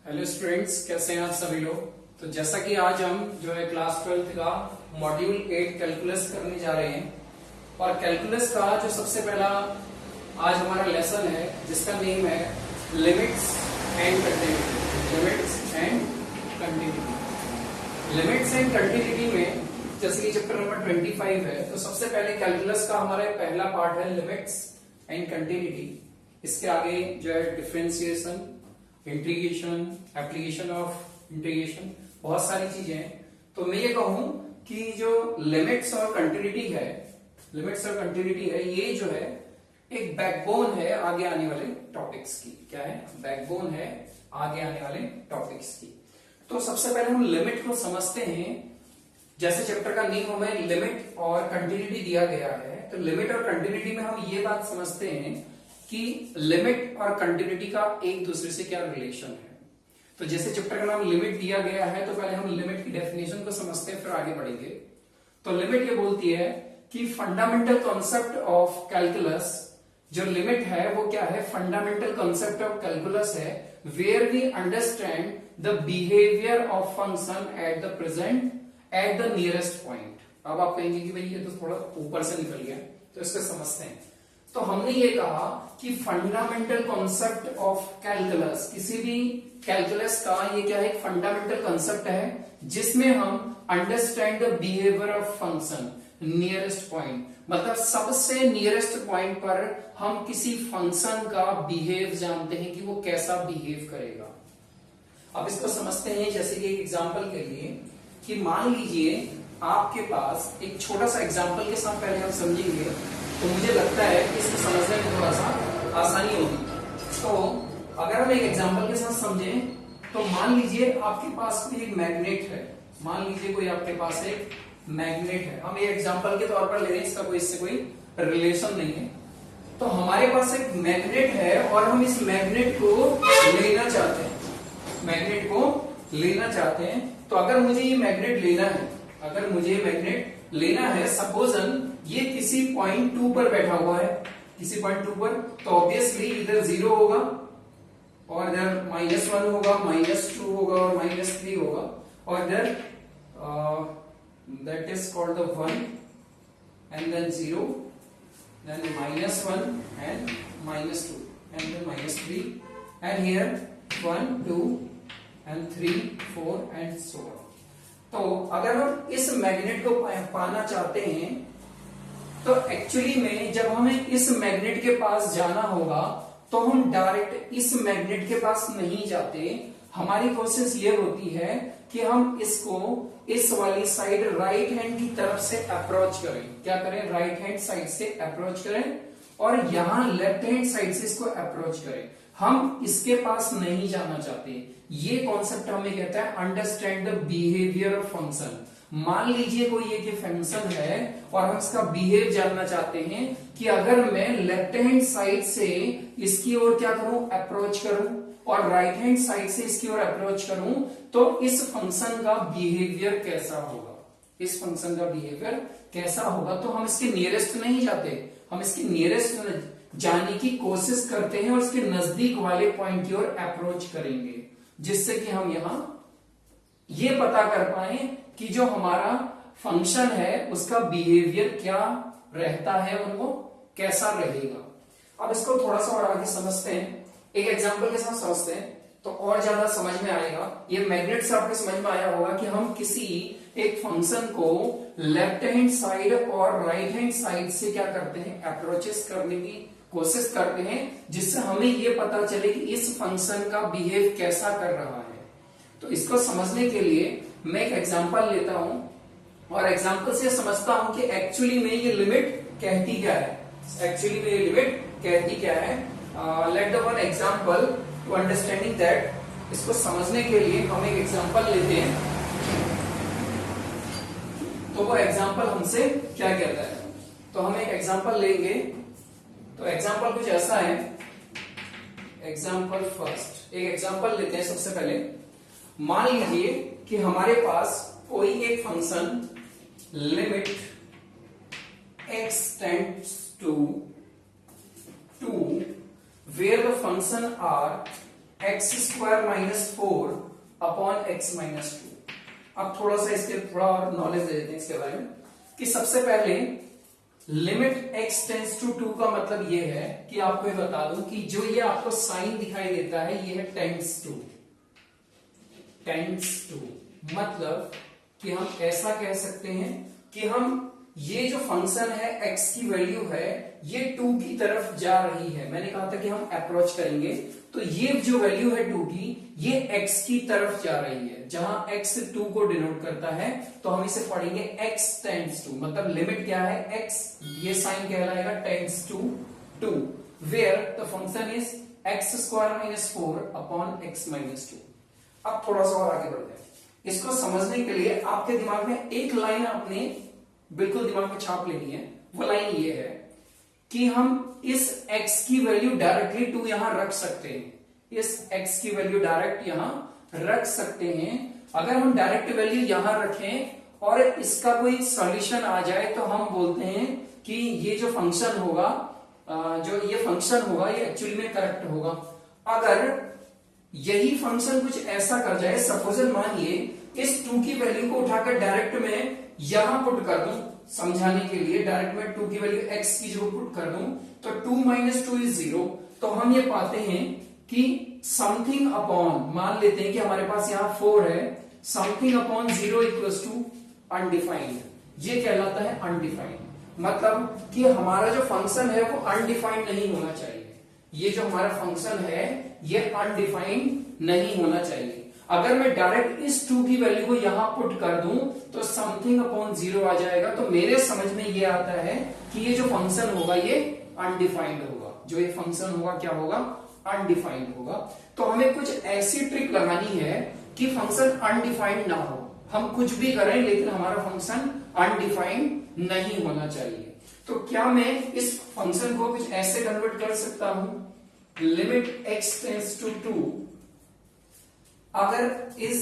Hello students, कैसे हैं आप सभी लोग। तो जैसा कि आज हम जो है क्लास 12th का मॉड्यूल 8 कैलकुलस करने जा रहे हैं। और कैलकुलस का जो सबसे पहला आज हमारा लेसन है जिसका नेम है limits and continuity. Limits and continuity. Limits and continuity में जैसे कि चैप्टर नंबर 25 है, तो सबसे पहले कैलकुलस का हमारा पहला पार्ट है लिमिट्स एंड कंटिन्यूटी। इसके आगे जो है differentiation, integration, application of integration, बहुत सारी चीजें हैं। तो मैं ये कहूं कि जो लिमिट्स और कंटिन्यूटी है, लिमिट्स और कंटिन्यूटी है, ये जो है एक बैकबोन है आगे आने वाले टॉपिक्स की। क्या है? बैकबोन है आगे आने वाले टॉपिक्स की। तो सबसे पहले हम लिमिट को समझते हैं। जैसे चैप्टर का नेम हमें लिमिट और कंटिन्यूटी दिया गया है, तो लिमिट और कंटिन्यूटी में हम ये बात समझते हैं कि लिमिट और कंटिन्यूटी का एक दूसरे से क्या रिलेशन है। तो जैसे चैप्टर का नाम लिमिट दिया गया है, तो पहले हम लिमिट की डेफिनेशन को समझते हैं, फिर आगे बढ़ेंगे। तो लिमिट ये बोलती है कि फंडामेंटल कॉन्सेप्ट ऑफ कैलकुलस, जो लिमिट है वो क्या है? फंडामेंटल कॉन्सेप्ट ऑफ कैलकुलस है, where we understand the behaviour of function at the present at the nearest point. अब आप कहेंगे कि भाई ये तो थोड़ा ऊपर से निकल गया, तो इसको समझते हैं। तो हमने ये कहा कि फंडामेंटल कॉन्सेप्ट ऑफ कैलकुलस, किसी भी कैलकुलस का ये क्या है? एक फंडामेंटल कॉन्सेप्ट है जिसमें हम understand the behaviour of function nearest point, मतलब सबसे नियरेस्ट पॉइंट पर हम किसी फंक्शन का बिहेव जानते हैं कि वो कैसा बिहेव करेगा। अब इसको समझते हैं। जैसे कि एक एग्जांपल के लिए कि मान लीजिए आपके पास एक छोटा सा एग्जांपल के साथ पहले हम समझेंगे, तो मुझे लगता है कि इसको समझने में थोड़ा सा आसानी होगी। तो अगर हम एक एग्जांपल के साथ समझें, तो मान लीजिए आपके पास कोई एक मैग्नेट है। मान लीजिए कोई आपके पास एक मैग्नेट है। हम ये एग्जांपल के तौर पर ले रहे हैं, इसका कोई इससे कोई रिलेशन नहीं है। तो हमारे पास एक मैग्नेट है और हम इस मैग्नेट को लेना चाहते हैं। मैग्नेट को लेना चाहते हैं। तो अगर मुझे ये मैग्नेट लेना है, अगर मुझे मैग्नेट लेना है, सपोजन ये किसी पॉइंट 2 पर बैठा हुआ है, किसी पॉइंट 2 पर, तो ऑब्वियसली इधर 0 होगा और इधर -1 होगा, -2 होगा और -3 होगा, और इधर that is called the 1 and then 0, then -1 and -2 and then -3 and here 1 2 and 3 4 and so on। तो अगर हम इस मैग्नेट को पाना चाहते हैं, तो एक्चुअली में जब हमें इस मैग्नेट के पास जाना होगा, तो हम डायरेक्ट इस मैग्नेट के पास नहीं जाते। हमारी कोशिश ये होती है कि हम इसको इस वाली साइड राइट हैंड की तरफ से अप्रोच करें। क्या करें? राइट हैंड साइड से अप्रोच करें और यहां लेफ्ट हैंड साइड से इसको अप्रोच करें। हम इसके पास नहीं जाना चाहते। ये कॉन्सेप्ट हमें कहता है understand the behaviour of function. मान लीजिए कोई एक फंक्शन है और हम इसका बिहेव जानना चाहते हैं कि अगर मैं लेफ्ट हैंड साइड से इसकी ओर क्या करूं? अप्रोच करूं, और राइट हैंड साइड से इसकी ओर अप्रोच करूं, तो इस फंक्शन का बिहेवियर कैसा होगा? इस फंक्शन का बिहेवियर कैसा होगा? तो हम इसके नियरेस्ट नहीं जाते, हम इसके नियरेस्ट जाने की कोशिश करते हैं और इसके नजदीक वाले पॉइंट की ओर अप्रोच करेंगे, जिससे कि हम यहां ये पता कर पाए कि जो हमारा फंक्शन है उसका बिहेवियर क्या रहता है और वो कैसा रहेगा। अब इसको थोड़ा सा और आगे समझते हैं, एक एग्जांपल के साथ समझते हैं, तो और ज्यादा समझ में आएगा। ये मैग्नेट से आपको समझ में आया होगा कि हम किसी एक फंक्शन को लेफ्ट हैंड साइड और राइट हैंड साइड से क्या करते हैं? अप्रोचेस करने की कोशिश करते हैं, जिससे हमें ये पता चले कि इस फंक्शन का बिहेव कैसा कर रहा है। तो इसको समझने के लिए मैं एक एग्जांपल लेता हूं और एग्जांपल से समझता हूं कि एक्चुअली में ये लिमिट कहती क्या है। एक्चुअली में ये लिमिट कहती क्या है। Let the one example to understanding that. इसको समझने के लिए हम एक एग्जांपल लेते हैं। तो वो एग्जांपल हमसे क्या कहता है, तो हम एक एग्जांपल लेंगे। तो एग्जांपल कुछ ऐसा है। एग्जांपल फर्स्ट, एक एग्जांपल लेते हैं। सबसे पहले मान लीजिए कि हमारे पास कोई एक function limit x tends to 2 where the function r x square minus 4 upon x minus 2। अब थोड़ा सा इसके थोड़ा और नॉलेज दे देते हैं इसके बारे में कि सबसे पहले लिमिट x टेंस टू 2 का मतलब ये है कि आपको ये बता दूं कि जो ये आपको साइन दिखाई देता है ये है टेंस टू। मतलब कि हम ऐसा कह सकते हैं कि हम ये जो फंक्शन है x की वैल्यू है ये 2 की तरफ जा रही है। मैंने कहा था कि हम अप्रोच करेंगे तो ये जो वैल्यू है 2 की ये x की तरफ जा रही है। जहां x 2 को डिनोट करता है तो हम इसे पढ़ेंगे x टेंड्स टू, मतलब लिमिट क्या है x, ये साइन कहलाएगा tends to 2 where the function is x square minus 4 upon x minus 2। अब थोड़ा सा और आगे बढ़ते हैं। इसको समझने के लिए आपके दिमाग में एक लाइन आपने बिल्कुल दिमाग में छाप लेनी है। वो लाइन ये है कि हम इस x की वैल्यू डायरेक्टली 2 यहां रख सकते हैं। इस x की वैल्यू डायरेक्ट यहां रख सकते हैं। अगर हम डायरेक्ट वैल्यू यहां रखें और इसका कोई सॉल्यूशन आ जाए तो हम बोलते हैं कि ये जो फंक्शन होगा, जो ये फंक्शन होगा ये एक्चुअली में करेक्ट होगा। अगर यही फंक्शन कुछ ऐसा कर जाए, सपोज मानिए इस 2 की वैल्यू को उठाकर डायरेक्ट में यहां पुट कर दूं, समझाने के लिए डायरेक्ट में 2 की वैल्यू x की जगह पुट कर दूं तो 2 माइनस 2 इज 0। तो हम ये पाते हैं कि समथिंग अपॉन, मान लेते हैं कि हमारे पास यहां 4 है, something upon 0 equals to undefined, ये कहलाता है अनडिफाइंड। मतलब कि हमारा जो फंक्शन है वो अनडिफाइंड नहीं होना चाहिए। ये जो हमारा फंक्शन है ये अनडिफाइंड नहीं होना चाहिए। अगर मैं डायरेक्ट इस 2 की वैल्यू को यहां पुट कर दूं तो समथिंग अपॉन 0 आ जाएगा। तो मेरे समझ में ये आता है कि ये जो फंक्शन होगा ये अनडिफाइंड होगा। जो ये फंक्शन होगा क्या होगा, अनडिफाइंड होगा। तो हमें कुछ ऐसी ट्रिक लगानी है कि फंक्शन अनडिफाइंड ना हो। हम कुछ भी करें लेकिन हमारा फंक्शन अनडिफाइंड नहीं होना चाहिए। तो क्या मैं इस फंक्शन को कुछ ऐसे कन्वर्ट कर सकता हूं, लिमिट x टेंड्स टू 2, अगर इस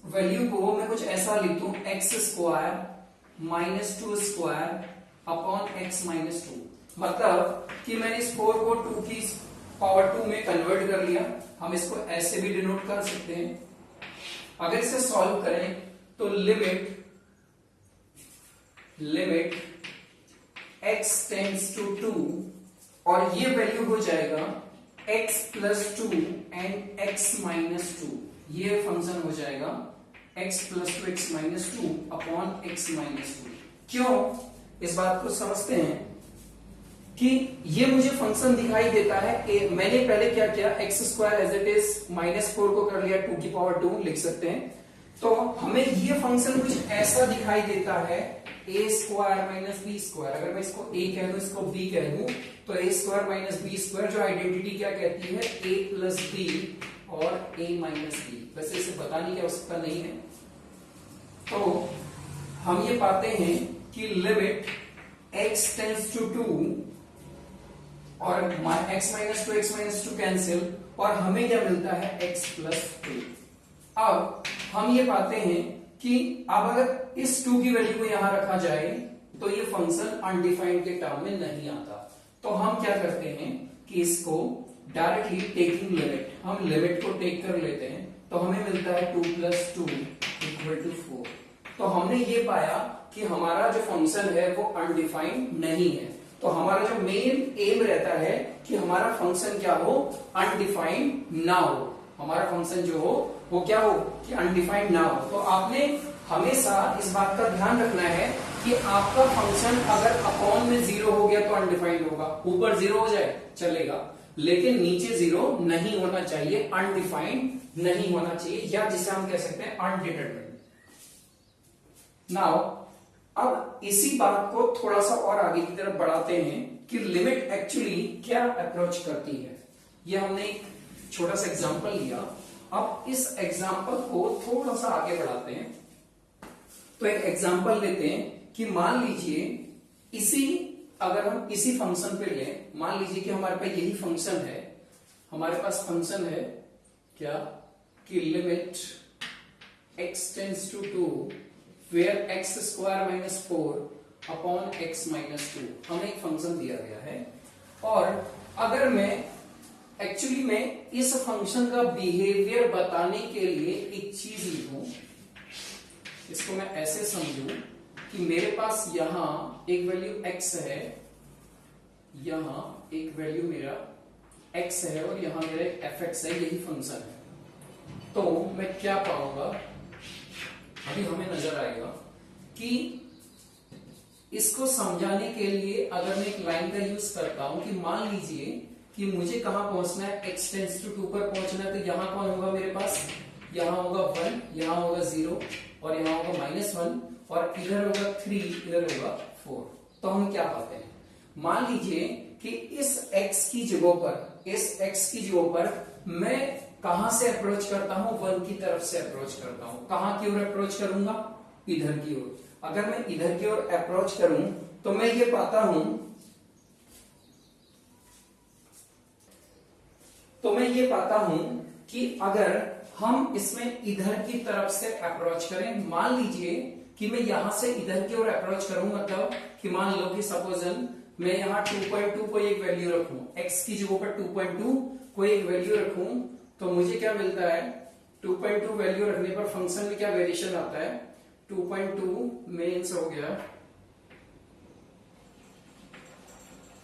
वैल्यू को मैं कुछ ऐसा लिख दूं x square minus 2 square upon x minus 2, मतलब कि मैंने इस 4 को 2 की पावर 2 में कन्वर्ट कर लिया। हम इसको ऐसे भी डिनोट कर सकते हैं। अगर इसे सॉल्व करें तो लिमिट x टेंड्स टू 2 और ये वैल्यू हो जाएगा x plus 2 and x minus 2। ये फंक्शन हो जाएगा x plus 2 x minus 2 upon x minus 2। क्यों, इस बात को समझते हैं कि ये मुझे फंक्शन दिखाई देता है। मैंने पहले क्या किया, x square as it is minus 4 को कर लिया 2 की पावर 2 लिख सकते हैं। तो हमें ये फंक्शन कुछ ऐसा दिखाई देता है ए स्क्वायर माइनस बी स्क्वायर। अगर मैं इसको a कह दूं इसको b कह दूं तो ए स्क्वायर माइनस बी स्क्वायर जो आइडेंटिटी क्या कहती है, a प्लस बी और a माइनस बी। वैसे इसे बताने की आवश्यकता नहीं है। तो हम ये पाते हैं कि लिमिट x टेंड्स टू 2 और x माइनस 2 कैंसिल और हमें क्या मिलता है x प्लस 2। अब हम ये पाते हैं कि अब अगर इस 2 की वैल्यू को यहां रखा जाए तो ये फंक्शन अनडिफाइंड के टर्म में नहीं आता। तो हम क्या करते हैं कि इसको डायरेक्टली टेकिंग लिमिट, हम लिमिट को टेक कर लेते हैं तो हमें मिलता है 2 प्लस 2 इक्वल टू 4। तो हमने ये पाया कि हमारा जो फंक्शन है वो अनडिफाइंड नहीं है। तो हमारा जो मेन एम रहता है कि हमारा फंक्शन क्या हो, अनडिफाइंड ना हो। हमारा फंक्शन जो हो वो क्या हो कि अनडिफाइंड ना हो। तो आपने हमेशा इस बात का ध्यान रखना है कि आपका फंक्शन अगर अपॉन में 0 हो गया तो अनडिफाइंड होगा। ऊपर 0 हो जाए चलेगा लेकिन नीचे 0 नहीं होना चाहिए, अनडिफाइंड नहीं होना चाहिए, या जिसे हम कह सकते हैं अनडिटरमिन्ड। नाउ अब इसी बात को थोड़ा सा और आगे की तरफ बढ़ाते हैं कि लिमिट एक्चुअली क्या अप्रोच करती है। ये हमने एक छोटा सा एग्जांपल लिया। अब इस एग्जांपल को थोड़ा सा आगे बढ़ाते हैं। तो एक एग्जांपल लेते हैं कि मान लीजिए अगर हम इसी फंक्शन पे लें, मान लीजिए कि हमारे पास यही फंक्शन है। हमारे पास फंक्शन है क्या कि limit x tends to 2 where x square minus 4 upon x minus 2 हमें एक फंक्शन दिया गया है। और अगर मैं एक्चुअली में इस फंक्शन का बिहेवियर बताने के लिए एक चीज लिखूं, इसको मैं ऐसे समझूं कि मेरे पास यहां एक वैल्यू x है, यहां एक वैल्यू मेरा x है और यहां मेरा एक fx है, यही फंक्शन है। तो मैं क्या पाऊंगा, अभी हमें नजर आएगा कि इसको समझाने के लिए अगर मैं एक लाइन का यूज करता हूं कि मान लीजिए कि मुझे कहां पहुंचना है, x टेंड्स टू 2 पर पहुंचना है, तो यहां कौन होगा मेरे पास, यहां होगा 1, यहां होगा 0 और यहां होगा -1 और इधर होगा 3, इधर होगा 4। तो हम क्या पाते हैं, मान लीजिए कि इस x की जगह पर, इस x की जगह पर मैं कहां से अप्रोच करता हूं, 1 की तरफ से अप्रोच करता हूं। कहां की ओर अप्रोच करूंगा, इधर की ओर। अगर मैं इधर की ओर अप्रोच करूं तो मैं ये पाता हूं, कि अगर हम इसमें इधर की तरफ से अप्रोच करें, मान लीजिए कि मैं यहां से इधर की ओर अप्रोच करूं, मतलब कि मान लो कि सपोजन मैं यहां 2.2 को एक वैल्यू रखूं, x की जगह पर 2.2 को एक वैल्यू रखूं, तो मुझे क्या मिलता है, 2.2 वैल्यू रखने पर फंक्शन में क्या वेरिएशन आता है, 2.2 मीन्स हो गया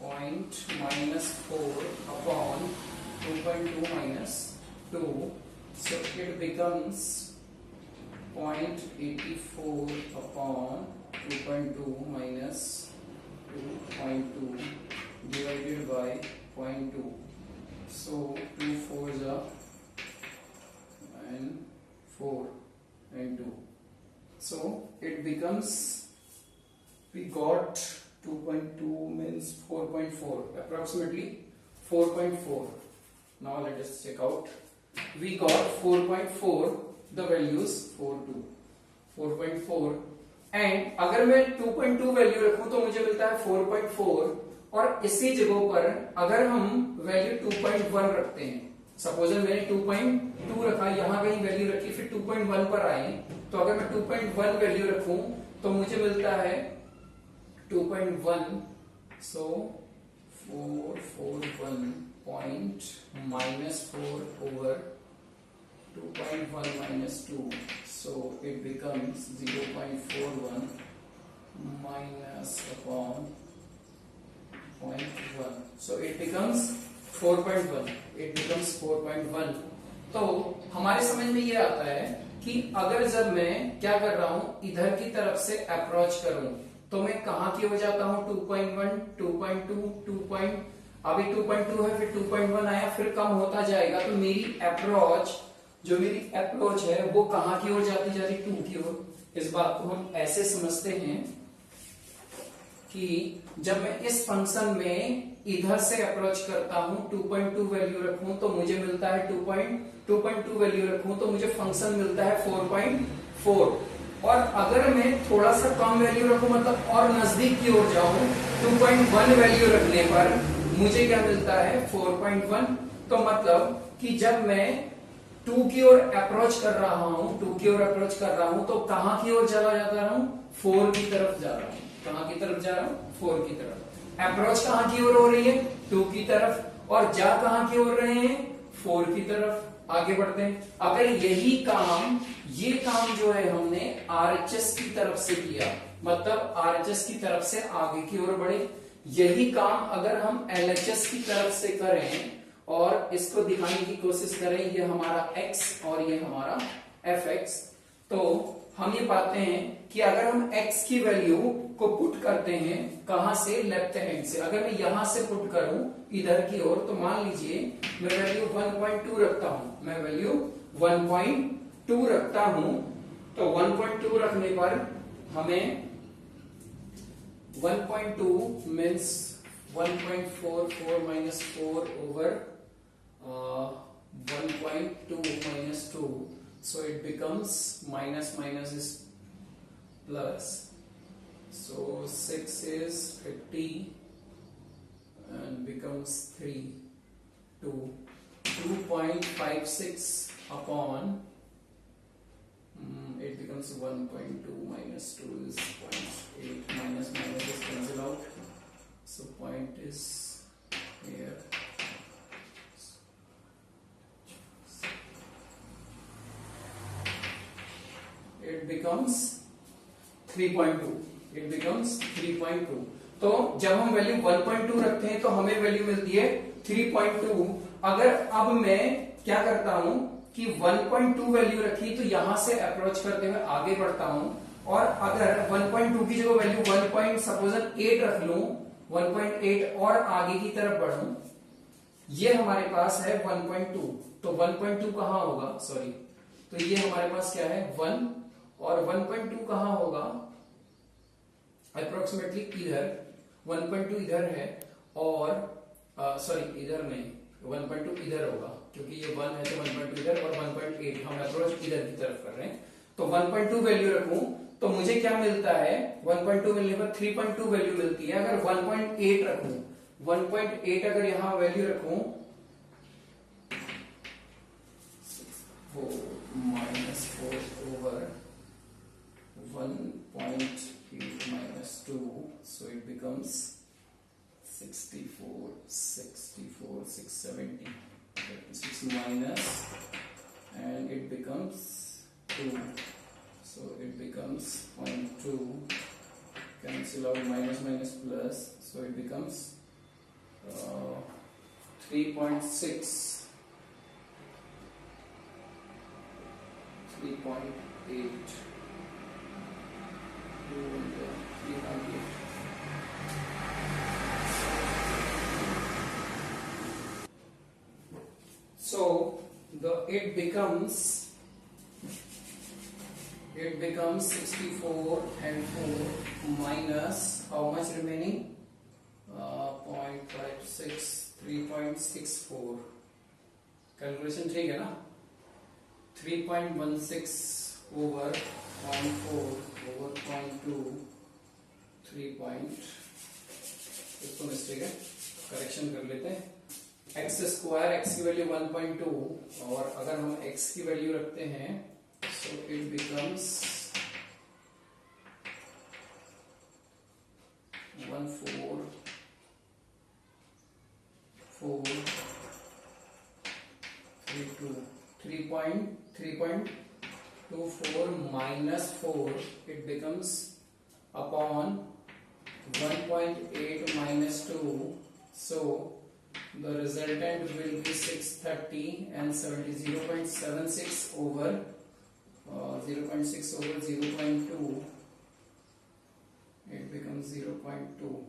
-4 upon 2.2 -2, so it becomes 0.84 upon 2.2 minus 2.2 divided by 0.2, so 2 4s are and 4 and 2, so it becomes, we got 2.2 means 4.4, approximately 4.4. Now let us check out. We got 4.4, the values 4.4 and अगर मैं 2.2 value रखूं तो मुझे मिलता है 4.4 और इसी जगह पर अगर हम वैल्यू 2.1 रखते हैं, सपोजन मैंने 2.2 रखा, यहां कहीं वैल्यू रखी, फिर 2.1 पर आए, तो अगर मैं 2.1 वैल्यू रखूं तो मुझे मिलता है 2.1, so 441 point -4 over 2.1 minus 2, so it becomes 0.41 minus upon 0.1, so it becomes 4.1, it becomes 4.1। तो हमारे समझ में ये आता है कि अगर जब मैं क्या कर रहा हूं, इधर की तरफ से अप्रोच करूं तो मैं कहां की हो जाता हूं, 2.1 2.2 अभी 2.2 है, फिर 2.1 आया, फिर कम होता जाएगा, तो मेरी अप्रोच है वो कहां की ओर जाती जा रही, 2 की ओर। इस बात को हम ऐसे समझते हैं कि जब मैं इस फंक्शन में इधर से अप्रोच करता हूं, 2.2 वैल्यू रखूं तो मुझे मिलता है 2.2 वैल्यू रखूं तो मुझे फंक्शन मिलता है 4.4, और अगर मैं थोड़ा सा कम वैल्यू रखूं, मतलब और नजदीक की ओर जाऊं, 2.1 वैल्यू रखने पर मुझे क्या मिलता है, 4.1। तो मतलब कि जब मैं 2 की ओर अप्रोच कर रहा हूं, तो कहां की ओर चला जाता हूं, 4 की तरफ जा रहा हूं। कहां की तरफ जा रहा हूं, 4 की तरफ। अप्रोच कहां की ओर हो रही है, 2 की तरफ, और जा कहां की ओर रहे हैं, 4 की तरफ। आगे बढ़ते हैं। अगर ये काम जो है हमने आरएचएस की तरफ से किया, मतलब आरएचएस की तरफ से आगे की ओर बढ़े, यही काम अगर हम एलएचएस की तरफ से करें और इसको दिखाने की कोशिश करें, ये हमारा x और ये हमारा fx, तो हम ये पाते हैं कि अगर हम x की वैल्यू को पुट करते हैं, कहां से, लेफ्ट हैंड से, अगर मैं यहां से पुट करूं इधर की ओर, तो मान लीजिए मैं वैल्यू 1.2 रखता हूं, तो 1.2 रखने पर हमें 1.2 means 1.44 minus 4 over 1.2 minus 2, so it becomes minus is plus, so 6 is 50 and becomes 3, 2.56 upon it becomes 1.2 minus 2 is 0.8, minus is cancel out, so point is here, it becomes 3.2, it becomes 3.2। तो जब हम value 1.2 रखते हैं तो हमें value मिलती है 3.2। अगर अब मैं क्या करता हूं कि 1.2 वैल्यू रखी तो यहां से अप्रोच करते हुए आगे बढ़ता हूं, और अगर 1.2 की जगह वैल्यू 1.8 रख लूं, 1.8 और आगे की तरफ बढ़ूं, ये हमारे पास है 1.2। तो 1.2 कहां होगा, सॉरी, तो ये हमारे पास क्या है 1, और 1.2 कहां होगा अप्रोक्सीमेटली इधर, 1.2 इधर है, और सॉरी इधर नहीं, 1.2 इधर होगा, क्योंकि ये 1 है तो 1.2 इधर और 1.8 हम अप्रोच इधर की तरफ कर रहे हैं। तो 1.2 वैल्यू रखूं तो मुझे क्या मिलता है, 1.2 मिलने पर 3.2 वैल्यू मिलती है। अगर 1.8 रखूं, 1.8 अगर यहां वैल्यू रखूं, -4 over 1.8 minus 2, so it becomes 64, 670, 6 minus, and it becomes 2, so it becomes 0.2, cancel out minus minus plus, so it becomes 3.6, 3.8, 3.8. So it becomes 64 and 4 minus how much remaining, 0.56, 3.64, calculation ठीक है ना, 3.16 over 0.4 over 0.2, 3. इसको mistake है, correction कर लेते हैं। x square, x की value 1.2, और अगर हम x की वैल्यू रखते हैं so it becomes 1.4, 4, 3.24 minus 4, it becomes upon 1.8 minus 2, so the resultant will be 630 and 70, 0.76 over 0.6 over 0.2, it becomes 0.2.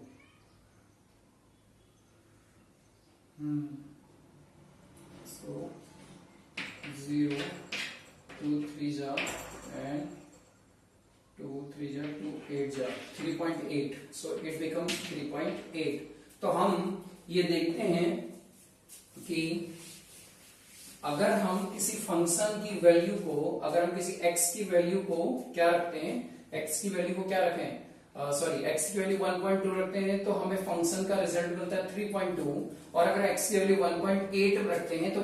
So 0, 2 3 जा and 2 3 जा 2 8 जा 3.8, so it becomes 3.8। तो हम ये देखते हैं कि अगर हम किसी फंक्शन की वैल्यू को, अगर हम किसी x की वैल्यू को क्या रखते हैं, x की वैल्यू को क्या रखें, सॉरी x की वैल्यू 1.2 रखते हैं तो हमें फंक्शन का रिजल्ट मिलता है 3.2, और अगर x की वैल्यू 1.8 रखते हैं तो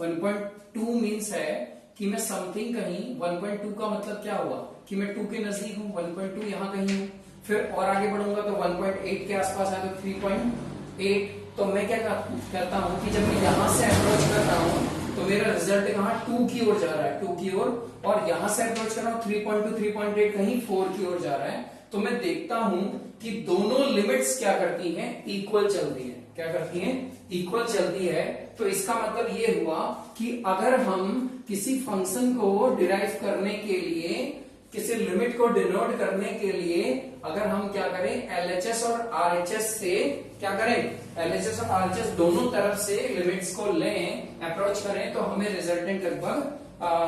1.2 मीन्स है कि मैं समथिंग कहीं, 1.2 का मतलब क्या हुआ कि मैं 2 के नजदीक हूं, 1.2 यहां कहीं हूं, फिर और आगे बढ़ूंगा तो 1.8 के आसपास है तो 3.8। तो मैं क्या करता हूं कि जब मैं यहां से अप्रोच करता हूं तो मेरा रिजल्ट कहां 2 की ओर जा रहा है, 2 की ओर, और यहां से अप्रोच कर रहा हूं 3.2, 3.8 कहीं 4 की ओर जा रहा है। तो मैं देखता हूं कि दोनों लिमिट्स क्या करती हैं, इक्वल चलती है। क्या करती हैं, इक्वल चलती है। तो इसका मतलब ये हुआ कि अगर हम किसी फंक्शन को डिराइव करने के लिए, किसी लिमिट को डिनोट करने के लिए अगर हम क्या करें, एलएचएस और आरएचएस से क्या करें, एलएचएस और आरएचएस दोनों तरफ से लिमिट्स को लें, अप्रोच करें, तो हमें रिजल्टेंट लगभग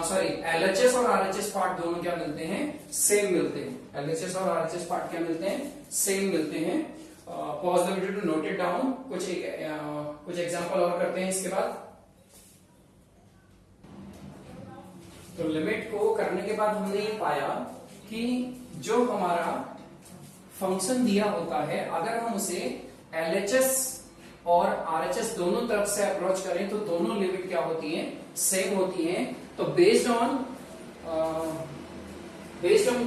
सॉरी एलएचएस और आरएचएस पार्ट दोनों क्या मिलते हैं, सेम मिलते हैं। एलएचएस और आरएचएस पार्ट क्या मिलते हैं, सेम मिलते हैं। Pause the video to note it down. कुछ एग्जांपल और करते हैं इसके बाद। तो लिमिट को करने के बाद हमने ये पाया कि जो हमारा फंक्शन दिया होता है, अगर हम उसे एलएचएस और आरएचएस दोनों तरफ से अप्रोच करें तो दोनों लिमिट क्या होती हैं, सेम होती हैं। तो बेस्ड ऑन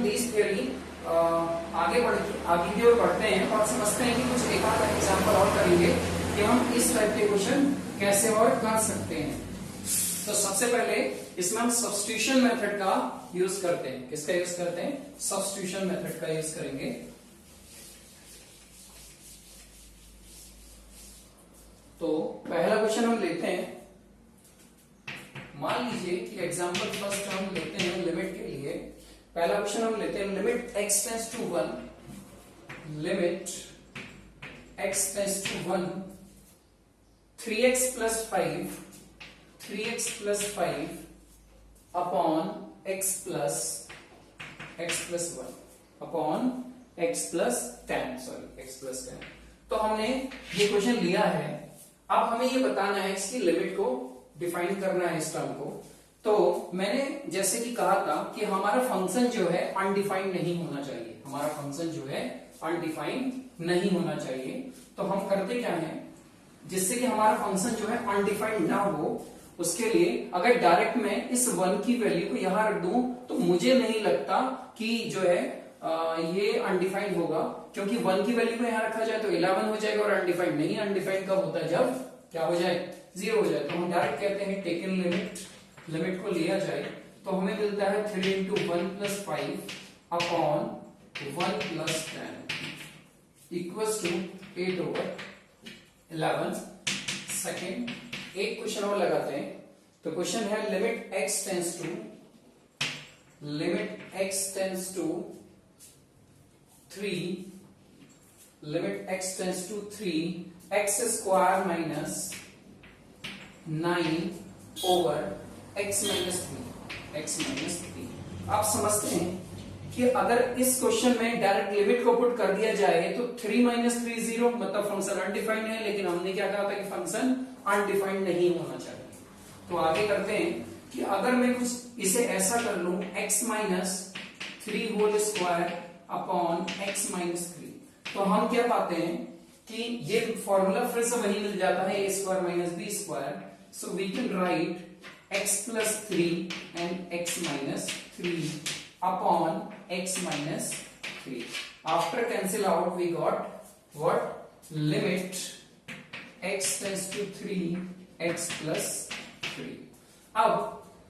दिस थ्योरी आगे की ओर बढ़ते हैं और समझते हैं कि कुछ एक आध एग्जांपल और करेंगे कि हम इस टाइप के क्वेश्चन कैसे और कर सकते हैं। तो सबसे पहले इसमें हम सब्स्टिट्यूशन मेथड का यूज करते हैं। किसका यूज करते हैं? सब्स्टिट्यूशन मेथड का यूज करेंगे। तो पहला क्वेश्चन हम लेते हैं। मान लीजिए कि एग्जांपल फर्स्ट हम लेते हैं लिमिट के लिए। पहला क्वेश्चन हम लेते हैं limit x tends to 1, limit x tends to 1 3x plus 5 upon x plus 1 upon x plus 10। तो हमने ये क्वेश्चन लिया है। अब हमें ये बताना है इसकी लिमिट को डिफाइन करना है इस टर्म को। तो मैंने जैसे कि कहा था कि हमारा फंक्शन जो है अनडिफाइंड नहीं होना चाहिए। हमारा फंक्शन जो है अनडिफाइंड नहीं होना चाहिए। तो हम करते क्या है, जिससे कि हमारा फंक्शन जो है अनडिफाइंड ना हो, उसके लिए अगर डायरेक्ट मैं इस 1 की वैल्यू को यहां रख दूं तो मुझे नहीं लगता कि जो है ये अनडिफाइंड होगा, क्योंकि 1 की वैल्यू को यहां रखा जाए तो 11 हो जाएगा और अनडिफाइंड नहीं। अनडिफाइंड कब होता है? जब क्या हो जाए? 0 हो जाए। तो हम डायरेक्ट कहते हैं टेकन लिमिट को लिया जाए तो हमें मिलता है 3 into 1 plus 5 upon 1 plus 10 equals to 8 over 11। Second एक क्वेश्चन और लगाते हैं। तो क्वेश्चन है limit x tends to 3, limit x tends to 3 x square minus 9 over x minus 3। आप समझते हैं कि अगर इस क्वेश्चन में डायरेक्ट लिमिट को पुट कर दिया जाए तो 3 माइनस 3 0, मतलब फंक्शन अनडिफाइंड है। लेकिन हमने क्या कहा था कि फंक्शन अनडिफाइंड नहीं होना चाहिए। तो आगे करते हैं कि अगर मैं कुछ इसे ऐसा कर लूं x minus 3 whole square upon x minus 3, तो हम क्या पाते हैं कि ये फॉर्मूला फिर से वही मिल जाता है, a square minus b square. So we can write x plus 3 and x minus 3 upon x minus 3। After cancel out we got what? Limit x tends to 3 x plus 3। अब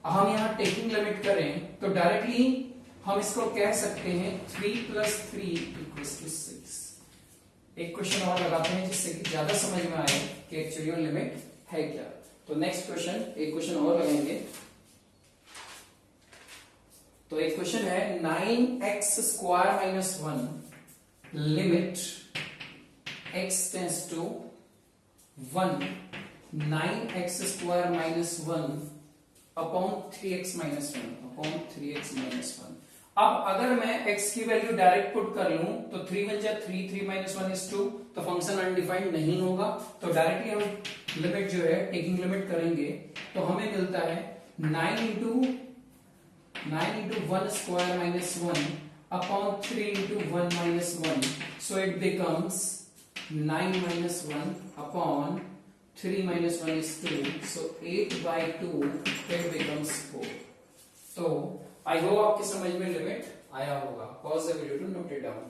हम यहां टेकिंग लिमिट करें तो directly हम इसको कह सकते हैं 3 प्लस 3 इक्वल्स टू 6। एक क्वेश्चन और लगाते हैं जिससे कि ज्यादा समझ में आए कि एक्चुअली लिमिट है क्या। तो नेक्स्ट क्वेश्चन, एक क्वेश्चन और लगाएंगे। तो एक क्वेश्चन है 9x square minus 1, limit x tends to 1 9x square minus 1 upon 3x minus 1। अब अगर मैं x की वैल्यू डायरेक्ट पुट कर लूं तो 3 1 जा 3, 3 माइनस 1 इज 2, तो फंक्शन अनडिफाइंड नहीं होगा। तो डायरेक्टली हम लिमिट जो है टेकिंग लिमिट करेंगे तो हमें मिलता है 9 into 1 square minus 1 upon 3 into 1 minus 1। So it becomes 9 minus 1 upon 3 minus 1 is 2, so 8 by 2 it becomes 4। तो आई होप आपकी समझ में लिमिट आया होगा। Pause the video to note it down.